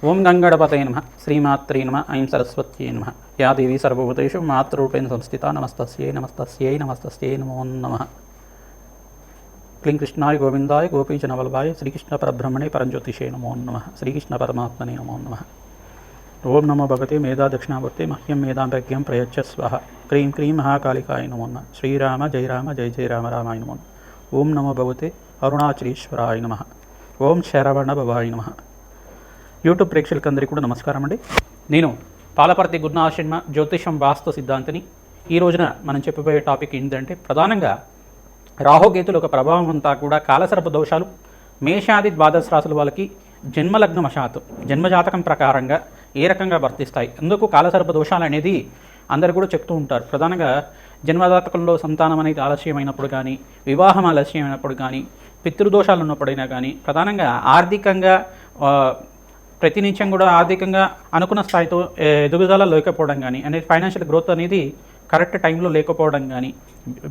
ఓం గంగణపతయే నమః శ్రీమాత్రే నమః ఐం సరస్వత్యై నమః యా దేవీ సర్వభూతేషు మాతృరూపేణ సంస్థితా నమస్తస్యై నమస్తస్యై నమస్తస్యై నమో నమః. క్లీం కృష్ణాయ గోవిందాయ గోపీజనవల్లభాయ శ్రీకృష్ణ పరబ్రహ్మణే పరంజ్యోతిషే నమో నమః. శ్రీకృష్ణ పరమాత్మనే నమో నమః. ఓం నమో భగవతే మేధా దక్షిణామూర్తే మహ్యం మేధాంభ్యజ్ఞం ప్రయచ్చ స్వః. క్రీం క్రీం మహాకాళికాయ నమో నమః. శ్రీరామ జయ రామ జయ జయ రామ రామాయ నమో నమః. ఓం నమో భగవతే అరుణాచలేశ్వరాయ నమః. ఓం శరవణ భవాయ నమః. యూట్యూబ్ ప్రేక్షకులందరికీ కూడా నమస్కారం అండి. నేను పాలపర్తి గురునాథ శర్మ జ్యోతిషం వాస్తు సిద్ధాంతిని. ఈ రోజున మనం చెప్పబోయే టాపిక్ ఏంటంటే ప్రధానంగా రాహుకేతుల ఒక ప్రభావం అంతా కూడా కాలసర్ప దోషాలు మేషాది ద్వాదశ రాశుల వాళ్ళకి జన్మలగ్న వశాత్తు జన్మజాతకం ప్రకారంగా ఏ రకంగా వర్తిస్తాయి, అందుకు కాలసర్ప దోషాలు అనేది అందరు కూడా చెప్తూ ఉంటారు. ప్రధానంగా జన్మజాతకంలో సంతానం అనేది ఆలస్యమైనప్పుడు కానీ, వివాహం ఆలస్యమైనప్పుడు కానీ, పితృదోషాలు ఉన్నప్పుడైనా కానీ, ప్రధానంగా ఆర్థికంగా ప్రతినిత్యం కూడా ఆర్థికంగా అనుకున్న స్థాయితో ఎదుగుదల లేకపోవడం కానీ, అనేది ఫైనాన్షియల్ గ్రోత్ అనేది కరెక్ట్ టైంలో లేకపోవడం కానీ,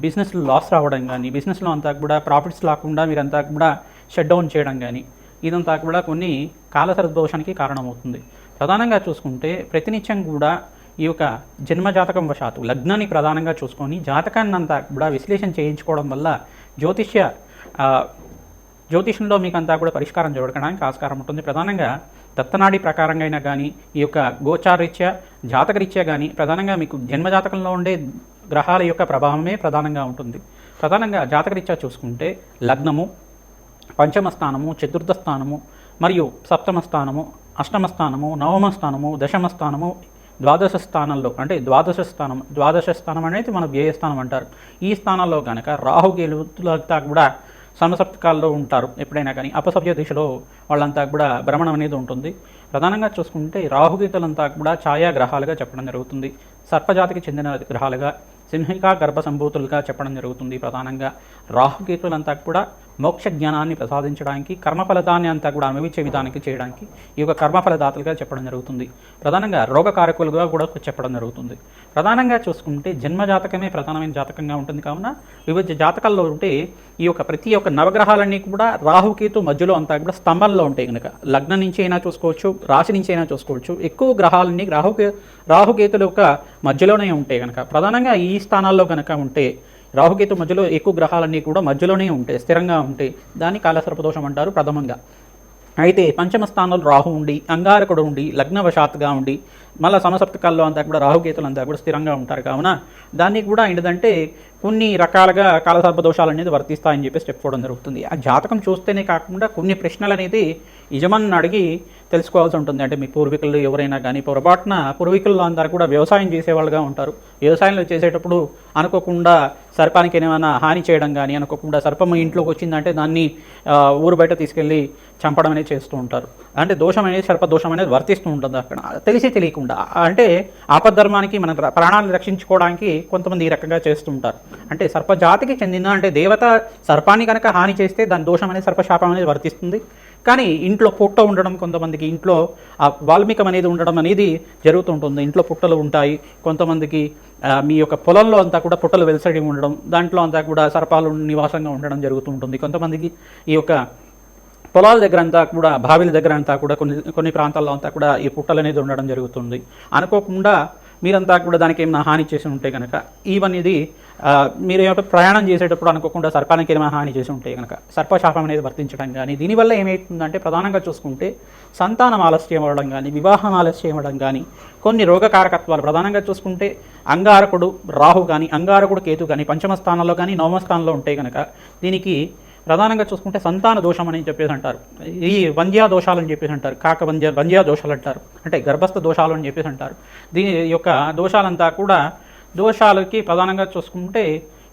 బిజినెస్లో లాస్ రావడం కానీ, బిజినెస్లో అంతా కూడా ప్రాఫిట్స్ రాకుండా మీరంతా కూడా షట్ డౌన్ చేయడం కానీ, ఇదంతా కూడా కొన్ని కాలసర్ప దోషానికి కారణమవుతుంది. ప్రధానంగా చూసుకుంటే ప్రతినిత్యం కూడా ఈ యొక్క జన్మజాతకం వశాత్తు లగ్నాన్ని ప్రధానంగా చూసుకొని జాతకాన్ని అంతా కూడా విశ్లేషణ చేయించుకోవడం వల్ల జ్యోతిషంలో మీకు అంతా కూడా పరిష్కారం చూడడానికి ఆస్కారం ఉంటుంది. ప్రధానంగా దత్తనాడి ప్రకారంగా అయినా కానీ, ఈ యొక్క గోచారరీత్యా జాతకరీత్యా కానీ, ప్రధానంగా మీకు జన్మజాతకంలో ఉండే గ్రహాల యొక్క ప్రభావమే ప్రధానంగా ఉంటుంది. ప్రధానంగా జాతకరీత్యా చూసుకుంటే లగ్నము, పంచమ స్థానము, చతుర్థ స్థానము, మరియు సప్తమ స్థానము, అష్టమ స్థానము, నవమ స్థానము, దశమ స్థానము, ద్వాదశ స్థానంలో అంటే ద్వాదశ స్థానం అనేది మన వ్యయస్థానం అంటారు. ఈ స్థానాల్లో కనుక రాహుకేతులంతా కూడా సమసప్తకాల్లో ఉంటారు. ఎప్పుడైనా కానీ అపసవ్య దిశలో వాళ్ళంతా కూడా భ్రమణం అనేది ఉంటుంది. ప్రధానంగా చూసుకుంటే రాహుకేతులంతా కూడా ఛాయాగ్రహాలుగా చెప్పడం జరుగుతుంది. సర్పజాతికి చెందిన గ్రహాలుగా, సింహికా గర్భ సంభూతులుగా చెప్పడం జరుగుతుంది. ప్రధానంగా రాహుకేతులంతా కూడా మోక్ష జ్ఞానాన్ని ప్రసాదించడానికి, కర్మఫలదాన్ని అంతా కూడా అనుభవించే విధానానికి చేయడానికి ఈ యొక్క కర్మఫలదాతలుగా చెప్పడం జరుగుతుంది. ప్రధానంగా రోగకారకులుగా కూడా చెప్పడం జరుగుతుంది. ప్రధానంగా చూసుకుంటే జన్మజాతకమే ప్రధానమైన జాతకంగా ఉంటుంది. కావున వివిధ జాతకాల్లో ఉంటే ఈ యొక్క ప్రతి ఒక్క నవగ్రహాలన్నీ కూడా రాహుకేతు మధ్యలో అంతా కూడా స్తంభంలో ఉంటాయి. కనుక లగ్నం నుంచి అయినా చూసుకోవచ్చు, రాశి నుంచి అయినా చూసుకోవచ్చు. ఎక్కువ గ్రహాలన్నీ రాహుకేతుల యొక్క మధ్యలోనే ఉంటాయి. కనుక ప్రధానంగా ఈ స్థానాల్లో కనుక ఉంటే రాహుకేతు మధ్యలో ఎక్కువ గ్రహాలన్నీ కూడా మధ్యలోనే ఉంటాయి, స్థిరంగా ఉంటాయి. దాన్ని కాలసర్పదోషం అంటారు ప్రథమంగా. అయితే పంచమ స్థానంలో రాహు ఉండి, అంగారకుడు ఉండి, లగ్నవశాత్తుగా ఉండి, మళ్ళీ సమసప్తకాల్లో అంతా కూడా రాహుకేతులు అంతా కూడా స్థిరంగా ఉంటారు. కావున దాన్ని కూడా ఏంటంటే కొన్ని రకాలుగా కాలసర్ప దోషాలు అనేది వర్తిస్తాయని చెప్పేసి చెప్పుకోవడం జరుగుతుంది. ఆ జాతకం చూస్తేనే కాకుండా కొన్ని ప్రశ్నలు అనేది యజమాని అడిగి తెలుసుకోవాల్సి ఉంటుంది. అంటే మీ పూర్వీకులు ఎవరైనా కానీ పొరపాటున పూర్వీకుల్లో అందరూ కూడా వ్యవసాయం చేసేవాళ్ళుగా ఉంటారు. వ్యవసాయంలో చేసేటప్పుడు అనుకోకుండా సర్పానికి ఏమైనా హాని చేయడం కానీ, అనుకోకుండా సర్పం ఇంట్లోకి వచ్చిందంటే దాన్ని ఊరు బయట తీసుకెళ్ళి చంపడం అనేది చేస్తూ ఉంటారు. అంటే దోషం అనేది సర్పదోషం అనేది వర్తిస్తూ ఉంటుంది అక్కడ తెలిసి తెలియకుండా. అంటే ఆపద్ధర్మానికి మన ప్రాణాలను రక్షించుకోవడానికి కొంతమంది ఈ రకంగా చేస్తూ ఉంటారు. అంటే సర్పజాతికి చెందిన అంటే దేవత సర్పాన్ని కనుక హాని చేస్తే దాని దోషం అనేది సర్పశాపం అనేది వర్తిస్తుంది. కానీ ఇంట్లో పుట్ట ఉండడం, కొంతమందికి ఇంట్లో వాల్మీకం అనేది ఉండడం అనేది జరుగుతుంటుంది. ఇంట్లో పుట్టలు ఉంటాయి. కొంతమందికి మీ యొక్క పొలంలో అంతా కూడా పుట్టలు వెలసడి ఉండడం, దాంట్లో అంతా కూడా సర్పాలు నివాసంగా ఉండడం జరుగుతూ ఉంటుంది. కొంతమందికి ఈ యొక్క పొలాల దగ్గర అంతా కూడా, బావిల దగ్గర అంతా కూడా కొన్ని ప్రాంతాల్లో అంతా కూడా ఈ పుట్టలు అనేది ఉండడం జరుగుతుంది. అనుకోకుండా మీరంతా కూడా దానికి ఏమైనా హాని చేసి ఉంటే కనుక ఇవన్నీ మీరు ఏమైనా ప్రయాణం చేసేటప్పుడు అనుకోకుండా సర్పానికి ఏమైనా హాని చేసి ఉంటే కనుక సర్పశాపం అనేది వర్తించడం కానీ, దీనివల్ల ఏమవుతుందంటే ప్రధానంగా చూసుకుంటే సంతానం ఆలస్యం అవ్వడం కానీ, వివాహం ఆలస్యం అవ్వడం కానీ, కొన్ని రోగకారకత్వాలు ప్రధానంగా చూసుకుంటే అంగారకుడు రాహు కానీ, అంగారకుడు కేతు కానీ పంచమ స్థానంలో కానీ నవమ స్థానంలో ఉంటే కనుక దీనికి ప్రధానంగా చూసుకుంటే సంతాన దోషం అని చెప్పేసి అంటారు. ఈ వంధ్యా దోషాలు అని చెప్పేసి అంటారు. వంధ్యా దోషాలు అంటారు. అంటే గర్భస్థ దోషాలు అని చెప్పేసి అంటారు. దీని యొక్క దోషాలంతా కూడా దోషాలకి ప్రధానంగా చూసుకుంటే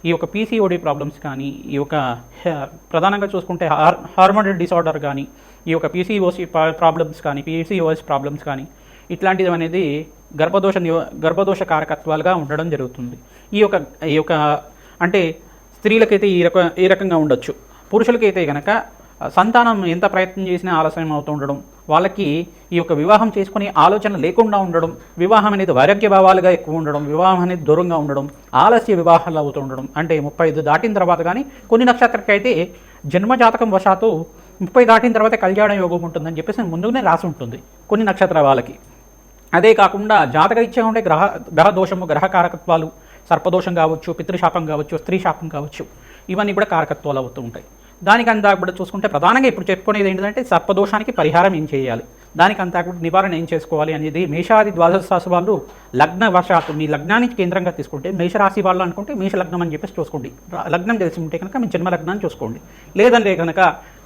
ఈ యొక్క పీసీఓడి ప్రాబ్లమ్స్ కానీ, ఈ యొక్క ప్రధానంగా చూసుకుంటే హార్మోన్ డిసార్డర్ కానీ, ఈ యొక్క పీసీఓసి ప్రాబ్లమ్స్ కానీ, పీసీఓఎస్ ప్రాబ్లమ్స్ కానీ ఇట్లాంటిది అనేది గర్భదోష కారకత్వాలుగా ఉండడం జరుగుతుంది. ఈ యొక్క అంటే స్త్రీలకైతే ఈ రకంగా ఉండొచ్చు. పురుషులకైతే కనుక సంతానం ఎంత ప్రయత్నం చేసినా ఆలస్యం అవుతూ ఉండడం, వాళ్ళకి ఈ యొక్క వివాహం చేసుకునే ఆలోచన లేకుండా ఉండడం, వివాహం అనేది వైరాగ్య భావాలుగా ఎక్కువ ఉండడం, వివాహం అనేది దూరంగా ఉండడం, ఆలస్య వివాహాలు అవుతూ ఉండడం. అంటే 35 దాటిన తర్వాత కానీ కొన్ని నక్షత్రాలకి అయితే జన్మజాతకం వశాత్తు 30 దాటిన తర్వాత కళ్యాణ యోగం ఉంటుందని చెప్పేసి ముందుగానే రాసి ఉంటుంది కొన్ని నక్షత్ర వాళ్ళకి. అదే కాకుండా జాతకరీత్యా ఉండే గ్రహ దోషము, గ్రహ కారకత్వాలు, సర్పదోషం కావచ్చు, పితృశాపం కావచ్చు, స్త్రీ శాపం కావచ్చు, ఇవన్నీ కూడా కారకత్వాలు అవుతూ ఉంటాయి. దానికంతా కూడా చూసుకుంటే ప్రధానంగా ఇప్పుడు చెప్పుకునేది ఏంటంటే సర్పదోషానికి పరిహారం ఏం చేయాలి, దానికంతా కూడా నివారణ ఏం చేసుకోవాలి అనేది మేషాది ద్వాదశ రాశి వాళ్ళు లగ్న వశాత్తు మీ లగ్నానికి కేంద్రంగా తీసుకుంటే, మేషరాశి వాళ్ళు అనుకుంటే మేష లగ్నం అని చెప్పేసి చూసుకోండి. లగ్నం తెలిసి ఉంటే కనుక మీ జన్మ లగ్నాన్ని చూసుకోండి. లేదంటే కనుక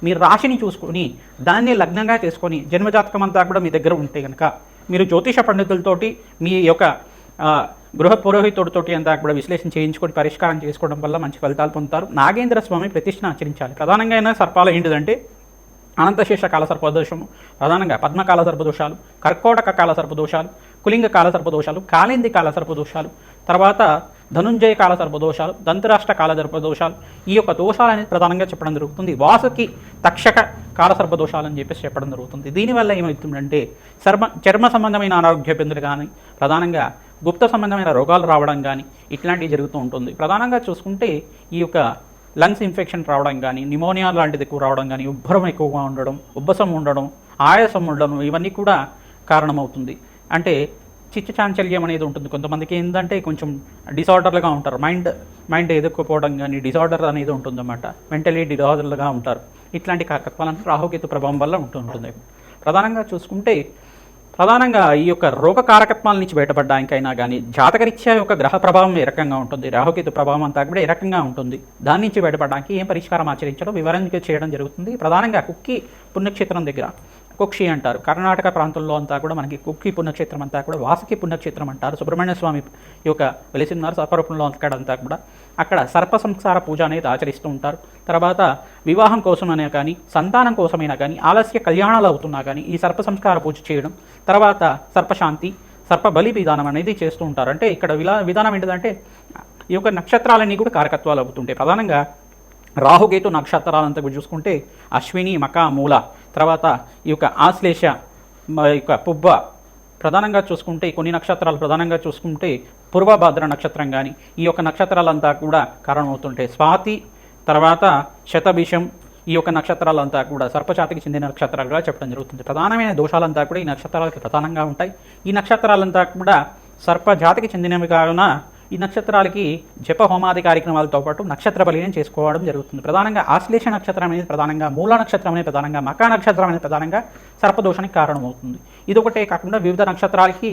మీ రాశిని చూసుకొని దాన్ని లగ్నంగా చేసుకొని జన్మజాతకం అంతా కూడా మీ దగ్గర ఉంటే కనుక మీరు జ్యోతిష పండితులతోటి మీ యొక్క గృహ పురోహితుడితోటి అంతా కూడా విశ్లేషణ చేయించుకొని పరిష్కారం చేసుకోవడం వల్ల మంచి ఫలితాలు పొందుతారు. నాగేంద్ర స్వామి ప్రతిష్ఠను ఆచరించాలి. ప్రధానంగా సర్పాలు ఏంటిదంటే అనంతశేష కాల సర్పదోషము, ప్రధానంగా పద్మకాల సర్పదోషాలు, కర్కోటక కాల సర్పదోషాలు, కులింగ కాల సర్పదోషాలు, కాళింది కాల సర్పదోషాలు, తర్వాత ధనుంజయ కాల సర్పదోషాలు, దంతరాష్ట్ర కాల సర్పదోషాలు, ఈ యొక్క దోషాలు అనేది ప్రధానంగా చెప్పడం జరుగుతుంది. వాసుకి తక్షక కాల సర్పదోషాలు అని చెప్పేసి చెప్పడం జరుగుతుంది. దీనివల్ల ఏమవుతుందంటే చర్మ సంబంధమైన అనారోగ్య ఇబ్బందులు కానీ, ప్రధానంగా గుప్త సంబంధమైన రోగాలు రావడం కానీ ఇట్లాంటివి జరుగుతూ ఉంటుంది. ప్రధానంగా చూసుకుంటే ఈ యొక్క లంగ్స్ ఇన్ఫెక్షన్ రావడం కానీ, నిమోనియా లాంటిది ఎక్కువ రావడం కానీ, ఉబ్బరం ఎక్కువగా ఉండడం, ఉబ్బసం ఉండడం, ఆయాసం ఉండడం, ఇవన్నీ కూడా కారణమవుతుంది. అంటే చిచ్చు చాంచల్యం అనేది ఉంటుంది. కొంతమందికి ఏంటంటే కొంచెం డిసార్డర్లుగా ఉంటారు, మైండ్ ఎదుర్కోపోవడం కానీ డిసార్డర్ అనేది ఉంటుందన్నమాట. మెంటలీ డిసార్డర్లుగా ఉంటారు. ఇట్లాంటి కారకత్వాలను రాహుకేతు ప్రభావం వల్ల ఉంటుంది. ప్రధానంగా చూసుకుంటే ప్రధానంగా ఈ యొక్క రోగ కారకత్వాల నుంచి బయటపడడానికైనా కానీ జాతకరీత్యా యొక్క గ్రహ ప్రభావం ఏ రకంగా ఉంటుంది, రాహుకేతు ప్రభావం అంతా కూడా ఏ రకంగా ఉంటుంది, దాని నుంచి బయటపడడానికి ఏం పరిష్కారం ఆచరించడం వివరంగా చేయడం జరుగుతుంది. ప్రధానంగా కుక్కి పుణ్యక్షేత్రం దగ్గర, కుక్షి అంటారు కర్ణాటక ప్రాంతంలో అంతా కూడా మనకి కుక్కి పుణ్యక్షేత్రం అంతా కూడా వాసుకి పుణ్యక్షేత్రం అంటారు. సుబ్రహ్మణ్య స్వామి యొక్క వెలిసిన్నారు సర్పరూపంలో అక్కడంతా కూడా. అక్కడ సర్ప సంస్కార పూజ అనేది ఆచరిస్తూ ఉంటారు. తర్వాత వివాహం కోసమైనా కానీ, సంతానం కోసమైనా కానీ, ఆలస్య కళ్యాణాలు అవుతున్నా కానీ ఈ సర్ప సంస్కార పూజ చేయడం, తర్వాత సర్పశాంతి, సర్ప బలి విధానం అనేది చేస్తూ ఉంటారు. అంటే ఇక్కడ విధానం ఏంటంటే ఈ యొక్క నక్షత్రాలన్నీ కూడా కారకత్వాలు అవుతుంటాయి. ప్రధానంగా రాహుకేతు నక్షత్రాలంతా చూసుకుంటే అశ్విని, మక, మూల, తర్వాత ఈ యొక్క ఆశ్లేష, యొక్క పుబ్బ, ప్రధానంగా చూసుకుంటే కొన్ని నక్షత్రాలు ప్రధానంగా చూసుకుంటే పూర్వభాద్ర నక్షత్రం కానీ ఈ యొక్క నక్షత్రాలంతా కూడా కారణమవుతుంటాయి. స్వాతి, తర్వాత శతభిషం, ఈ యొక్క నక్షత్రాలంతా కూడా సర్పజాతికి చెందిన నక్షత్రాలుగా చెప్పడం జరుగుతుంది. ప్రధానమైన దోషాలంతా కూడా ఈ నక్షత్రాలకి ప్రధానంగా ఉంటాయి. ఈ నక్షత్రాలంతా కూడా సర్పజాతికి చెందినవి కావున ఈ నక్షత్రాలకి జప హోమాది కార్యక్రమాలతో పాటు నక్షత్ర బలిని చేసుకోవడం జరుగుతుంది. ప్రధానంగా ఆశ్లేష నక్షత్రం అనేది ప్రధానంగా, మూల నక్షత్రం అనేది ప్రధానంగా, మకా నక్షత్రం అనేది ప్రధానంగా సర్పదోషానికి కారణమవుతుంది. ఇదొకటే కాకుండా వివిధ నక్షత్రాలకి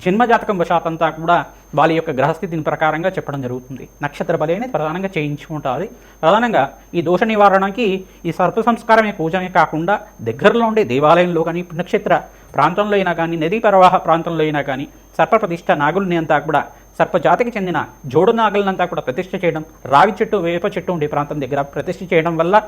జన్మజాతకం వశాతంతా కూడా వాళ్ళ యొక్క గ్రహస్థితిని ప్రకారంగా చెప్పడం జరుగుతుంది. నక్షత్ర బలి అనేది ప్రధానంగా చేయించుకుంటుంది. ప్రధానంగా ఈ దోష నివారణకి ఈ సర్ప సంస్కారమే పూజనే కాకుండా దగ్గరలో ఉండే దేవాలయంలో కానీ, పుణ్యక్షేత్ర ప్రాంతంలో అయినా కానీ, నదీ ప్రవాహ ప్రాంతంలో అయినా కానీ సర్ప ప్రతిష్ట నాగుల్ని అంతా కూడా సర్పజాతికి చెందిన జోడు నాగులనంతా కూడా ప్రతిష్ఠ చేయడం, రావి చెట్టు, వేప చెట్టు ఉండే ప్రాంతం దగ్గర ప్రతిష్ఠ చేయడం వల్ల,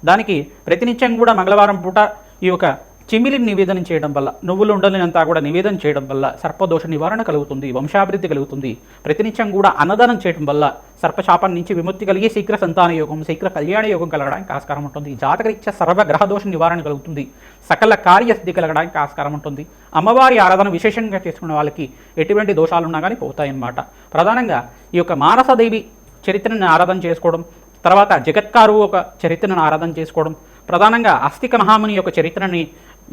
దానికి ప్రతినిత్యం కూడా మంగళవారం పూట ఈ యొక్క చిమిలిని నివేదన చేయడం వల్ల, నువ్వులు ఉండలంతా కూడా నివేదన చేయడం వల్ల సర్పదోష నివారణ కలుగుతుంది, వంశాభివృద్ధి కలుగుతుంది. ప్రతినిత్యం కూడా అన్నదానం చేయడం వల్ల సర్పశాపం నుంచి విముక్తి కలిగి శీఘ్ర సంతాన యోగం, శీఘ్ర కళ్యాణ యోగం కలగడానికి ఆస్కారం ఉంటుంది. జాతకరీత్యా సర్వగ్రహదోష నివారణ కలుగుతుంది, సకల కార్యసిద్ధి కలగడానికి ఆస్కారం ఉంటుంది. అమ్మవారి ఆరాధన విశేషంగా చేసుకున్న వాళ్ళకి ఎటువంటి దోషాలు ఉన్నా కానీ పోతాయన్నమాట. ప్రధానంగా ఈ యొక్క మానసదేవి చరిత్రను ఆరాధన చేసుకోవడం, తర్వాత జగత్కారు ఒక చరిత్రను ఆరాధన చేసుకోవడం, ప్రధానంగా అస్తిక మహాముని యొక్క చరిత్రని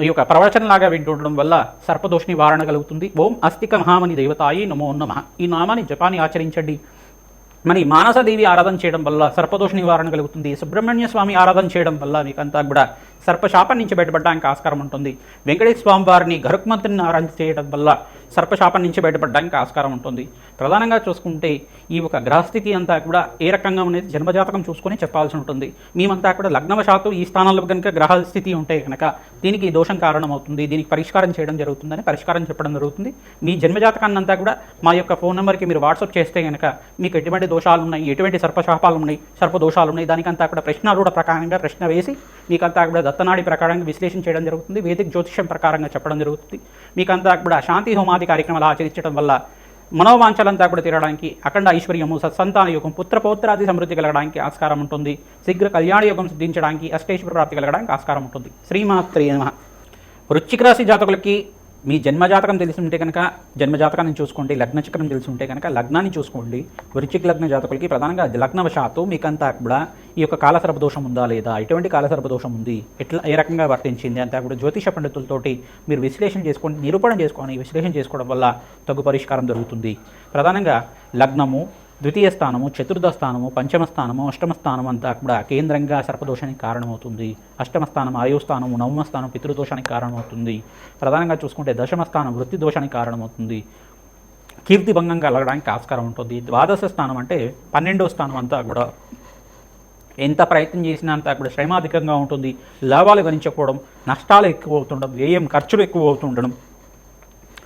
ఈ యొక్క ప్రవచనలాగా వింటుండడం వల్ల సర్పదోష నివారణ కలుగుతుంది. ఓం అస్తిక మహాముని దేవతాయి నమో నమః, ఈ నామాన్ని జపాన్ని ఆచరించండి. మరి మానసదేవి ఆరాధన చేయడం వల్ల సర్పదోష నివారణ కలుగుతుంది. సుబ్రహ్మణ్య స్వామి ఆరాధన చేయడం వల్ల మీకంతా కూడా సర్పశాపం నుంచి బయటపడడానికి ఆస్కారం ఉంటుంది. వెంకటేశ్వర స్వామి వారిని గరుక్మంతుని ఆరాధన చేయడం వల్ల సర్పశాపం నుంచి బయటపడడానికి ఆస్కారం ఉంటుంది. ప్రధానంగా చూసుకుంటే ఈ ఒక గ్రహస్థితి అంతా కూడా ఏ రకంగా అనేది జన్మజాతకం చూసుకొని చెప్పాల్సి ఉంటుంది. మేమంతా కూడా లగ్నవశాత్తు ఈ స్థానంలో కనుక గ్రహస్థితి ఉంటే కనుక దీనికి దోషం కారణమవుతుంది, దీనికి పరిష్కారం చేయడం జరుగుతుందని పరిష్కారం చెప్పడం జరుగుతుంది. మీ జన్మజాతకాన్ని అంతా కూడా మా యొక్క ఫోన్ నెంబర్కి మీరు వాట్సాప్ చేస్తే కనుక మీకు ఎటువంటి దోషాలు ఉన్నాయి, ఎటువంటి సర్పశాపాలు ఉన్నాయి, సర్పదోషాలు ఉన్నాయి, దానికంతా కూడా ప్రశ్నారూఢ ప్రకారంగా ప్రశ్న వేసి మీకంతా కూడా దత్తనాడి ప్రకారంగా విశ్లేషణ చేయడం జరుగుతుంది. వేదిక జ్యోతిష్యం ప్రకారంగా చెప్పడం జరుగుతుంది. మీకంతా కూడా శాంతి హోమాది కార్యక్రమాలు ఆచరించడం వల్ల మనోవాంఛలంతా కూడా తీరడానికి, అఖండ ఐశ్వర్యము, సత్సంతాన యోగం, పుత్రపౌత్రాది సమృద్ధి కలగడానికి ఆస్కారం ఉంటుంది. శీఘ్ర కళ్యాణ యోగం సిద్ధించడానికి, అష్టైశ్వర్య ప్రాప్తి కలగడానికి ఆస్కారం ఉంటుంది. శ్రీమాత్రే నమః. వృశ్చిక రాశి జాతకులకి మీ జన్మజాతకం తెలిసి ఉంటే కనుక జన్మజాతకాన్ని చూసుకోండి, లగ్న చక్రం తెలిసి ఉంటే కనుక లగ్నాన్ని చూసుకోండి. వృశ్చిక లగ్న జాతకులకి ప్రధానంగా లగ్నవశాత్తు మీకంతా కూడా ఈ యొక్క కాలసర్ప దోషం ఉందా లేదా, ఎటువంటి కాలసర్ప దోషం ఉంది, ఎట్లా ఏ రకంగా వర్తించింది అంతా కూడా జ్యోతిష పండితులతోటి మీరు విశ్లేషణ చేసుకొని నిరూపణ చేసుకొని విశ్లేషణ చేసుకోవడం వల్ల తగు పరిష్కారం జరుగుతుంది. ప్రధానంగా లగ్నము, ద్వితీయ స్థానము, చతుర్థ స్థానము, పంచమ స్థానము, అష్టమ స్థానం అంతా కూడా కేంద్రంగా సర్పదోషానికి కారణమవుతుంది. అష్టమ స్థానం ఆయుస్థానము, నవమ స్థానం పితృదోషానికి కారణమవుతుంది. ప్రధానంగా చూసుకుంటే దశమ స్థానం వృత్తి దోషానికి కారణమవుతుంది. కీర్తి భంగం కలగడానికి ఆస్కారం ఉంటుంది. ద్వాదశ స్థానం అంటే 12వ స్థానం అంతా కూడా ఎంత ప్రయత్నం చేసినా అంతా కూడా శ్రమాధికంగా ఉంటుంది. లాభాలు గణించకపోవడం, నష్టాలు ఎక్కువ అవుతుండడం, వ్యయం ఖర్చులు ఎక్కువ అవుతుండడం,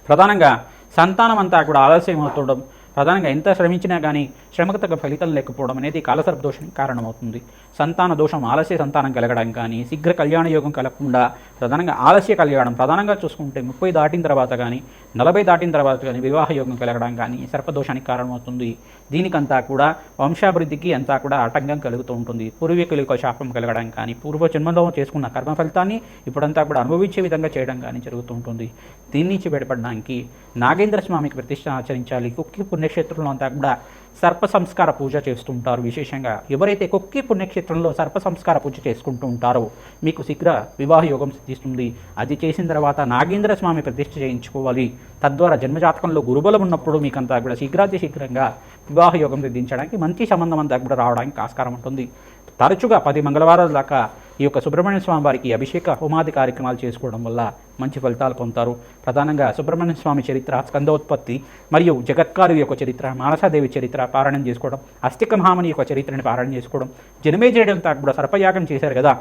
ప్రధానంగా సంతానం అంతా కూడా ఆలస్యం అవుతుండడం, ప్రధానంగా ఎంత శ్రమించినా కానీ శ్రమకు తగ్గ ఫలితం లేకపోవడం అనేది కాలసర్ప దోషానికి కారణమవుతుంది. సంతాన దోషం ఆలస్య సంతానం కలగడం కానీ, శీఘ్ర కళ్యాణ యోగం కలగకుండా ప్రధానంగా ఆలస్య కళ్యాణం, ప్రధానంగా చూసుకుంటే 30 దాటిన తర్వాత కానీ 40 దాటిన తర్వాత కానీ వివాహ యోగం కలగడం కానీ సర్పదోషానికి కారణమవుతుంది. దీనికంతా కూడా వంశాభివృద్ధికి అంతా కూడా ఆటంకం కలుగుతూ ఉంటుంది. పూర్వీకులకు శాపం కలగడం కానీ, పూర్వజన్మలో చేసుకున్న కర్మ ఫలితాన్ని ఇప్పుడంతా కూడా అనుభవించే విధంగా చేయడం కానీ జరుగుతూ ఉంటుంది. దీని నుంచి బయటపడడానికి నాగేంద్ర స్వామికి ప్రతిష్ట ఆచరించాలి. కుక్కి పుణ్యక్షేత్రంలో అంతా కూడా సర్ప సంస్కార పూజ చేస్తుంటారు. విశేషంగా ఎవరైతే కుక్కి పుణ్యక్షేత్రంలో సర్ప సంస్కార పూజ చేసుకుంటూ ఉంటారో మీకు శీఘ్ర వివాహ యోగం సిద్ధిస్తుంది. అది చేసిన తర్వాత నాగేంద్ర స్వామి ప్రతిష్ఠ చేయించుకోవాలి. తద్వారా జన్మజాతకంలో గురుబలం ఉన్నప్పుడు మీకంతా కూడా శీఘ్రంగా వివాహ యోగం సిద్ధించడానికి మంచి సంబంధం అంతా కూడా రావడానికి ఆస్కారం ఉంటుంది. తరచుగా 10 మంగళవారాల దాకా ఈ యొక్క సుబ్రహ్మణ్య స్వామి వారికి అభిషేక హోమాది కార్యక్రమాలు చేసుకోవడం వల్ల మంచి ఫలితాలు పొందుతారు. ప్రధానంగా సుబ్రహ్మణ్య స్వామి చరిత్ర, స్కందోత్పత్తి మరియు జగత్కారు యొక్క చరిత్ర, మానసాదేవి చరిత్ర పారాయణం చేసుకోవడం, అస్తిక మహాముని యొక్క చరిత్రని పారాయణ చేసుకోవడం, జనమేజయుడు అంతా కూడా సర్పయాగం చేశారు కదా,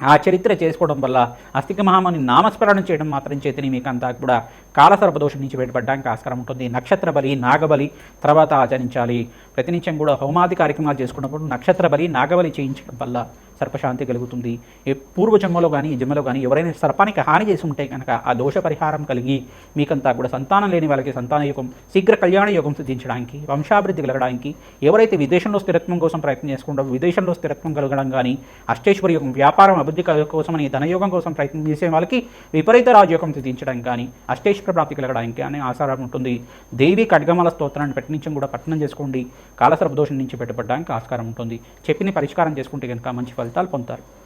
ఆ చరిత్ర చేసుకోవడం వల్ల అస్తిక మహాముని నామస్మరణ చేయడం మాత్రం చేతిని మీకు అంతా కూడా కాలసర్పదోషం నుంచి బయటపడడానికి ఆస్కారం ఉంటుంది. నక్షత్ర బలి, నాగబలి తర్వాత ఆచరించాలి. ప్రతినిత్యం కూడా హోమాది కార్యక్రమాలు చేసుకున్నప్పుడు నక్షత్ర బలి, నాగబలి చేయించడం వల్ల సర్పశాంతి కలుగుతుంది. పూర్వజన్మలో కానీ ఈ జన్మలో కానీ ఎవరైనా సర్పానికి హాని చేసి ఉంటే కనుక ఆ దోష పరిహారం కలిగి మీకంతా కూడా సంతానం లేని వాళ్ళకి సంతాన యోగం, శీఘ్ర కళ్యాణ యోగం సిద్ధించడానికి, వంశాభివృద్ధి కలగడానికి, ఎవరైతే విదేశంలో స్థిరత్వం కోసం ప్రయత్నం చేసుకుంటారో విదేశంలో స్థిరత్వం కలగడం కానీ, అష్టేశ్వరి యోగం వ్యాపారం అభివృద్ధి కోసమని ధనయోగం కోసం ప్రయత్నం చేసే వాళ్ళకి విపరీత రాజయోగం సిద్ధించడం కానీ, అష్టేశ్వర ప్రాప్తి కలగడానికి అనే ఆసారం ఉంటుంది. దేవి ఖడ్గమాల స్తోత్రాన్ని ప్రతినిత్యం కూడా పఠనం చేసుకోండి. కాలసర్ప దోషం నుంచి బయటపడడానికి ఆస్కారం ఉంటుంది. చెప్పిన పరిష్కారం చేసుకుంటే కనుక మంచి ఫలితాలు పొందుతారు.